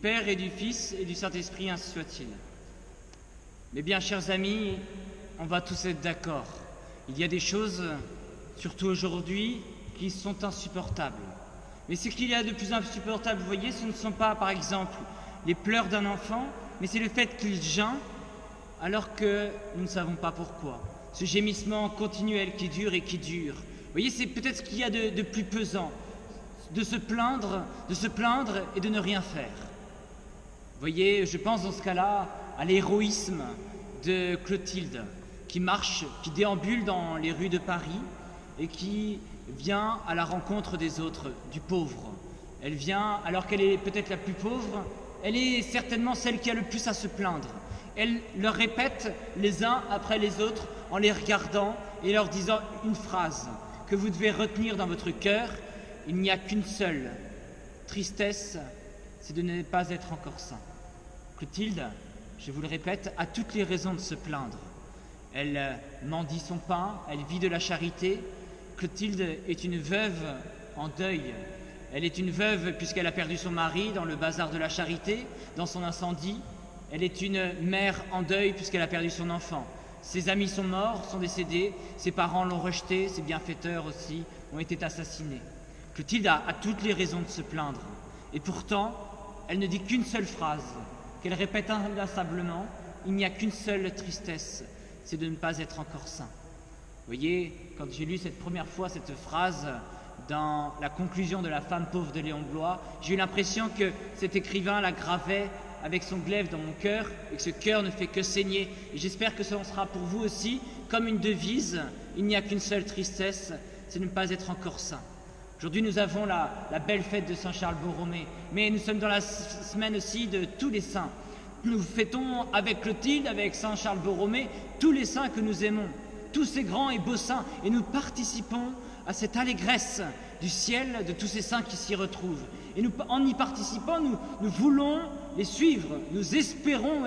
Père et du Fils et du Saint-Esprit, ainsi soit-il. Mais bien, chers amis, on va tous être d'accord. Il y a des choses, surtout aujourd'hui, qui sont insupportables. Mais ce qu'il y a de plus insupportable, vous voyez, ce ne sont pas, par exemple, les pleurs d'un enfant, mais c'est le fait qu'il geint alors que nous ne savons pas pourquoi. Ce gémissement continuel qui dure et qui dure. Vous voyez, c'est peut-être ce qu'il y a de plus pesant, de se plaindre et de ne rien faire. Vous voyez, je pense dans ce cas-là à l'héroïsme de Clotilde, qui marche, qui déambule dans les rues de Paris et qui vient à la rencontre des autres, du pauvre. Elle vient, alors qu'elle est peut-être la plus pauvre, elle est certainement celle qui a le plus à se plaindre. Elle leur répète les uns après les autres en les regardant et leur disant une phrase que vous devez retenir dans votre cœur. Il n'y a qu'une seule tristesse, c'est de ne pas être encore saint. Clotilde, je vous le répète, a toutes les raisons de se plaindre. Elle mendie son pain, elle vit de la charité. Clotilde est une veuve en deuil. Elle est une veuve puisqu'elle a perdu son mari dans le bazar de la charité, dans son incendie. Elle est une mère en deuil puisqu'elle a perdu son enfant. Ses amis sont morts, sont décédés, ses parents l'ont rejeté, ses bienfaiteurs aussi ont été assassinés. Clotilde a toutes les raisons de se plaindre. Et pourtant, elle ne dit qu'une seule phrase, qu'elle répète inlassablement, il n'y a qu'une seule tristesse, c'est de ne pas être encore saint. Vous voyez, quand j'ai lu cette première fois cette phrase dans la conclusion de La femme pauvre de Léon Bloy, j'ai eu l'impression que cet écrivain la gravait avec son glaive dans mon cœur et que ce cœur ne fait que saigner. Et j'espère que ce sera pour vous aussi comme une devise, il n'y a qu'une seule tristesse, c'est de ne pas être encore saint. Aujourd'hui, nous avons la belle fête de Saint Charles Borromée, mais nous sommes dans la semaine aussi de tous les saints. Nous fêtons avec Clotilde, avec Saint Charles Borromée, tous les saints que nous aimons, tous ces grands et beaux saints, et nous participons à cette allégresse du ciel de tous ces saints qui s'y retrouvent. Et en y participant, nous voulons les suivre, nous espérons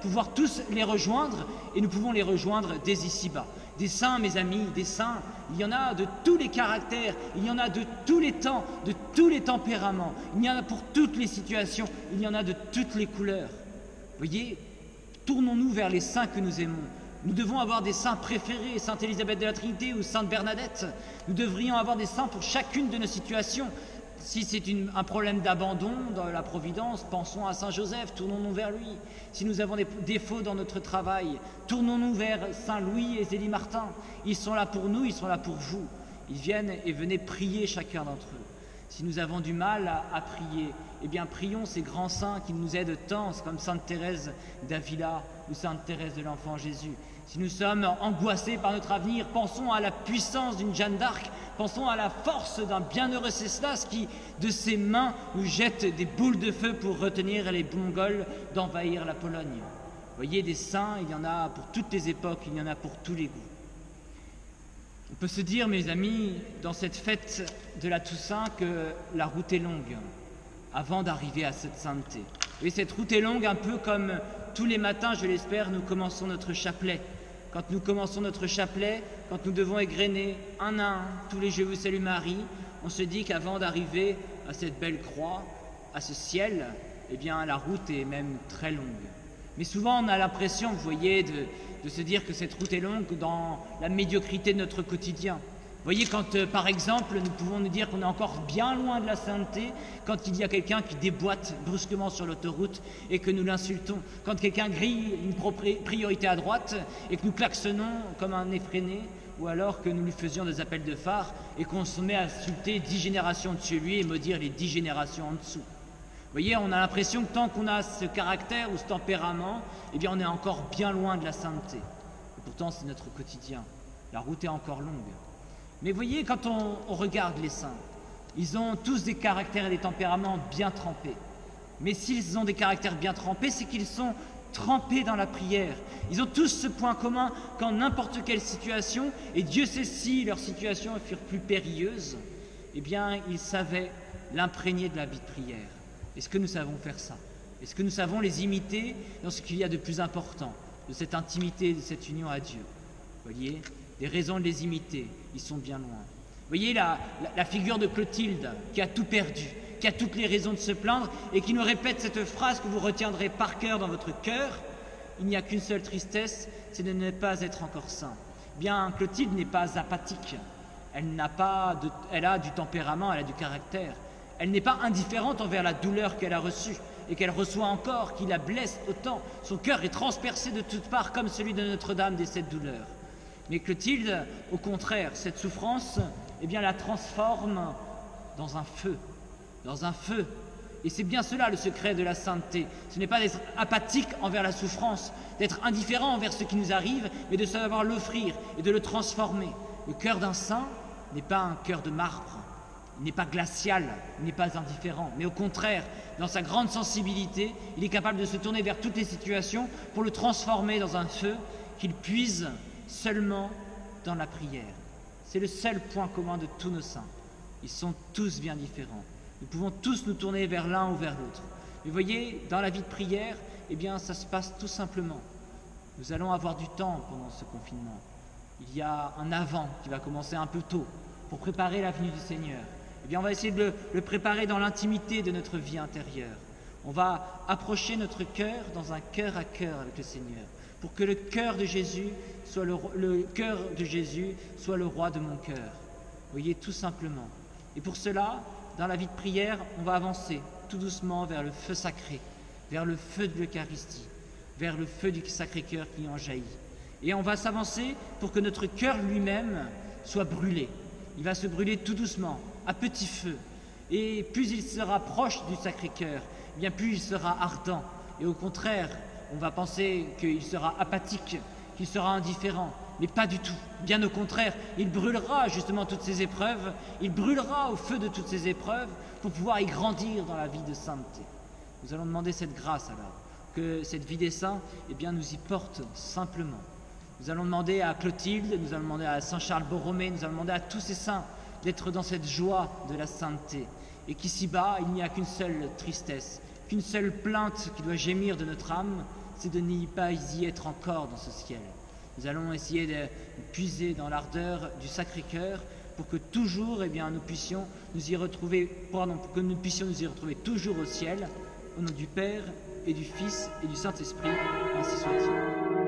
pouvoir tous les rejoindre, et nous pouvons les rejoindre dès ici-bas. Des saints, mes amis, des saints, il y en a de tous les caractères, il y en a de tous les temps, de tous les tempéraments, il y en a pour toutes les situations, il y en a de toutes les couleurs. Vous voyez, tournons-nous vers les saints que nous aimons. Nous devons avoir des saints préférés, Sainte Élisabeth de la Trinité ou Sainte Bernadette. Nous devrions avoir des saints pour chacune de nos situations. Si c'est un problème d'abandon dans la Providence, pensons à Saint Joseph, tournons-nous vers lui. Si nous avons des défauts dans notre travail, tournons-nous vers Saint Louis et Zélie Martin. Ils sont là pour nous, ils sont là pour vous. Ils viennent et venez prier chacun d'entre eux. Si nous avons du mal à prier, eh bien prions ces grands saints qui nous aident tant, comme Sainte Thérèse d'Avila ou Sainte Thérèse de l'Enfant Jésus. Si nous sommes angoissés par notre avenir, pensons à la puissance d'une Jeanne d'Arc, pensons à la force d'un bienheureux Ceslas qui, de ses mains, nous jette des boules de feu pour retenir les Mongols d'envahir la Pologne. Vous voyez, des saints, il y en a pour toutes les époques, il y en a pour tous les goûts. On peut se dire, mes amis, dans cette fête de la Toussaint, que la route est longue avant d'arriver à cette sainteté. Et cette route est longue, un peu comme tous les matins, je l'espère, nous commençons notre chapelet. Quand nous commençons notre chapelet, quand nous devons égrener un à un tous les Je vous salue Marie, on se dit qu'avant d'arriver à cette belle croix, à ce ciel, eh bien la route est même très longue. Mais souvent on a l'impression, vous voyez, de se dire que cette route est longue dans la médiocrité de notre quotidien. Vous voyez, quand par exemple nous pouvons nous dire qu'on est encore bien loin de la sainteté, quand il y a quelqu'un qui déboîte brusquement sur l'autoroute et que nous l'insultons, quand quelqu'un grille une priorité à droite et que nous klaxonnons comme un effréné, ou alors que nous lui faisions des appels de phare et qu'on se met à insulter 10 générations dessus lui et maudire les 10 générations en dessous. Vous voyez, on a l'impression que tant qu'on a ce caractère ou ce tempérament, eh bien on est encore bien loin de la sainteté. Et pourtant c'est notre quotidien. La route est encore longue. Mais voyez, quand on regarde les saints, ils ont tous des caractères et des tempéraments bien trempés. Mais s'ils ont des caractères bien trempés, c'est qu'ils sont trempés dans la prière. Ils ont tous ce point commun qu'en n'importe quelle situation, et Dieu sait si leurs situations furent plus périlleuses, eh bien, ils savaient l'imprégner de la vie de prière. Est-ce que nous savons faire ça? Est-ce que nous savons les imiter dans ce qu'il y a de plus important, de cette intimité, de cette union à Dieu? Vous voyez, des raisons de les imiter, ils sont bien loin. Vous voyez la figure de Clotilde qui a tout perdu, qui a toutes les raisons de se plaindre et qui nous répète cette phrase que vous retiendrez par cœur dans votre cœur. Il n'y a qu'une seule tristesse, c'est de ne pas être encore saint. Bien, Clotilde n'est pas apathique. Elle a du tempérament, elle a du caractère. Elle n'est pas indifférente envers la douleur qu'elle a reçue et qu'elle reçoit encore, qui la blesse autant. Son cœur est transpercé de toutes parts comme celui de Notre-Dame des sept douleurs. Mais Clotilde, au contraire, cette souffrance, la transforme dans un feu. Dans un feu. Et c'est bien cela le secret de la sainteté. Ce n'est pas d'être apathique envers la souffrance, d'être indifférent envers ce qui nous arrive, mais de savoir l'offrir et de le transformer. Le cœur d'un saint n'est pas un cœur de marbre, il n'est pas glacial, il n'est pas indifférent, mais au contraire, dans sa grande sensibilité, il est capable de se tourner vers toutes les situations pour le transformer dans un feu qu'il puise seulement dans la prière. C'est le seul point commun de tous nos saints. Ils sont tous bien différents. Nous pouvons tous nous tourner vers l'un ou vers l'autre. Mais voyez, dans la vie de prière, ça se passe tout simplement. Nous allons avoir du temps pendant ce confinement. Il y a un avant qui va commencer un peu tôt pour préparer la venue du Seigneur. On va essayer de le préparer dans l'intimité de notre vie intérieure. On va approcher notre cœur dans un cœur à cœur avec le Seigneur pour que le cœur de Jésus soit le cœur de Jésus soit le roi de mon cœur. Vous voyez, tout simplement. Et pour cela, dans la vie de prière, on va avancer tout doucement vers le feu sacré, vers le feu de l'Eucharistie, vers le feu du Sacré-Cœur qui en jaillit. Et on va s'avancer pour que notre cœur lui-même soit brûlé. Il va se brûler tout doucement, à petit feu. Et plus il sera proche du Sacré-Cœur, plus il sera ardent. Et au contraire, on va penser qu'il sera apathique, qu'il sera indifférent. Mais pas du tout. Bien au contraire, il brûlera justement toutes ces épreuves, il brûlera au feu de toutes ces épreuves pour pouvoir y grandir dans la vie de sainteté. Nous allons demander cette grâce alors, que cette vie des saints, nous y porte simplement. Nous allons demander à Clotilde, nous allons demander à Saint Charles Borromée, nous allons demander à tous ces saints d'être dans cette joie de la sainteté. Et qu'ici-bas, il n'y a qu'une seule tristesse, qu'une seule plainte qui doit gémir de notre âme, c'est de n'y pas y être encore dans ce ciel. Nous allons essayer de puiser dans l'ardeur du Sacré-Cœur pour que toujours nous puissions nous y retrouver, toujours au ciel, au nom du Père et du Fils et du Saint-Esprit, ainsi soit-il.